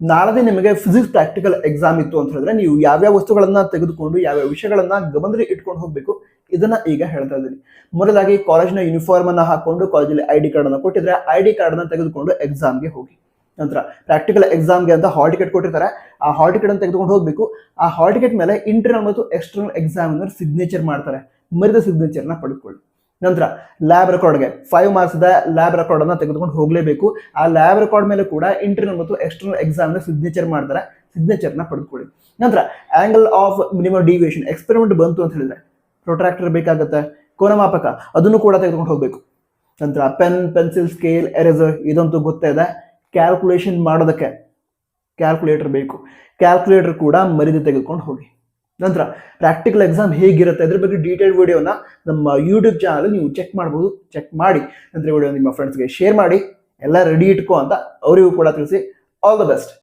ನಾಳೆ ನಿಮಗೆ physics practical exam ಇತ್ತು ಅಂತ ಹೇಳಿದ್ರೆ ನೀವು ಯಾವ್ಯಾವ ವಸ್ತುಗಳನ್ನ ತೆಗೆದುಕೊಂಡು ಯಾವ್ಯಾವ ವಿಷಯಗಳನ್ನ ಗಮನದಲ್ಲಿ ಇಟ್ಕೊಂಡು ಹೋಗ್ಬೇಕು ಇದನ್ನ ಈಗ ಹೇಳ್ತಾ ಇದ್ದೀನಿ. ಮೊದಲಾಗಿ ಕಾಲೇಜ್ನ ಯೂನಿಫಾರ್ಮ್ ಅನ್ನ ಹಾಕೊಂಡು ಕಾಲೇಜಲ್ಲಿ ID ಕಾರ್ಡ್ ಅನ್ನ ಕೊಟ್ಟಿದ್ರೆ ID ಕಾರ್ಡ್ ಅನ್ನ ತೆಗೆದುಕೊಂಡು ಎಕ್ಸಾಮ್ಗೆ ಹೋಗಿ. ನಂತರ ಪ್ರಾಕ್ಟಿಕಲ್ ಎಕ್ಸಾಮ್ಗೆ ಅಂತ ಹಾಲ್ ಟಿಕೆಟ್ ಕೊಟ್ಟಿರ್ತಾರೆ, ಆ ಹಾಲ್ ಟಿಕೆಟ್ ಅನ್ನು ತೆಗೆದುಕೊಂಡು ಹೋಗ್ಬೇಕು. ಆ ಹಾಲ್ ಟಿಕೆಟ್ ಮೇಲೆ ಇಂಟರ್ನಲ್ ಮತ್ತು ಎಕ್ಸ್ಟರ್ನಲ್ ಎಕ್ಸಾಮಿನರ್ ಸಿಗ್ನೇಚರ್ ಮಾಡ್ತಾರೆ, ಮರಿದ ಸಿಗ್ನೇಚರ್ನ ಪಡೆದುಕೊಳ್ಳಿ. ನಂತರ ಲ್ಯಾಬ್ ರೆಕಾರ್ಡ್ಗೆ 5 ಮಾರ್ಕ್ಸ್ ಲ್ಯಾಬ್ ರೆಕಾರ್ಡ್ ಅನ್ನ ತೆಗೆದುಕೊಂಡು ಹೋಗಲೇಬೇಕು. ಆ ಲ್ಯಾಬ್ ರೆಕಾರ್ಡ್ ಮೇಲೆ ಕೂಡ ಇಂಟರ್ನಲ್ ಮತ್ತು ಎಕ್ಸ್ಟರ್ನಲ್ ಎಕ್ಸಾಮ್ ಸಿಗ್ನೇಚರ್ ಮಾಡ್ತಾರೆ, ಸಿಗ್ನೇಚರ್ನ ಪಡೆದುಕೊಳ್ಳಿ. ನಂತರ angle of minimum deviation experiment ಬಂತು ಅಂತ ಹೇಳಿದ್ರೆ ಪ್ರೊಟ್ರಾಕ್ಟರ್ ಬೇಕಾಗುತ್ತೆ, ಕೋನಮಾಪಕ ಅದನ್ನು ಕೂಡ ತೆಗೆದುಕೊಂಡು ಹೋಗಬೇಕು. ನಂತರ ಪೆನ್, ಪೆನ್ಸಿಲ್, ಸ್ಕೇಲ್, ಎರೇಸರ್ ಇದಂತೂ ಗೊತ್ತೇ ಇದೆ. ಕ್ಯಾಲ್ಕುಲೇಷನ್ ಮಾಡೋದಕ್ಕೆ ಕ್ಯಾಲ್ಕುಲೇಟರ್ ಬೇಕು, ಕ್ಯಾಲ್ಕುಲೇಟರ್ ಕೂಡ ಮರಿದು ತೆಗೆದುಕೊಂಡು ಹೋಗಿ. ನಂತರ ಪ್ರಾಕ್ಟಿಕಲ್ ಎಕ್ಸಾಮ್ ಹೇಗಿರುತ್ತೆ ಅದ್ರ ಬಗ್ಗೆ ಡೀಟೇಲ್ ವಿಡಿಯೋನ ನಮ್ಮ ಯೂಟ್ಯೂಬ್ ಚಾನಲ್ ನೀವು ಚೆಕ್ ಮಾಡ್ಬೋದು. ಚೆಕ್ ಮಾಡಿ ನಂತರ ವಿಡಿಯೋ ನಿಮ್ಮ ಫ್ರೆಂಡ್ಸ್ಗೆ ಶೇರ್ ಮಾಡಿ, ಎಲ್ಲ ರೆಡಿ ಇಟ್ಕೋ ಅಂತ ಅವರಿಗೂ ಕೂಡ ತಿಳಿಸಿ. All the best.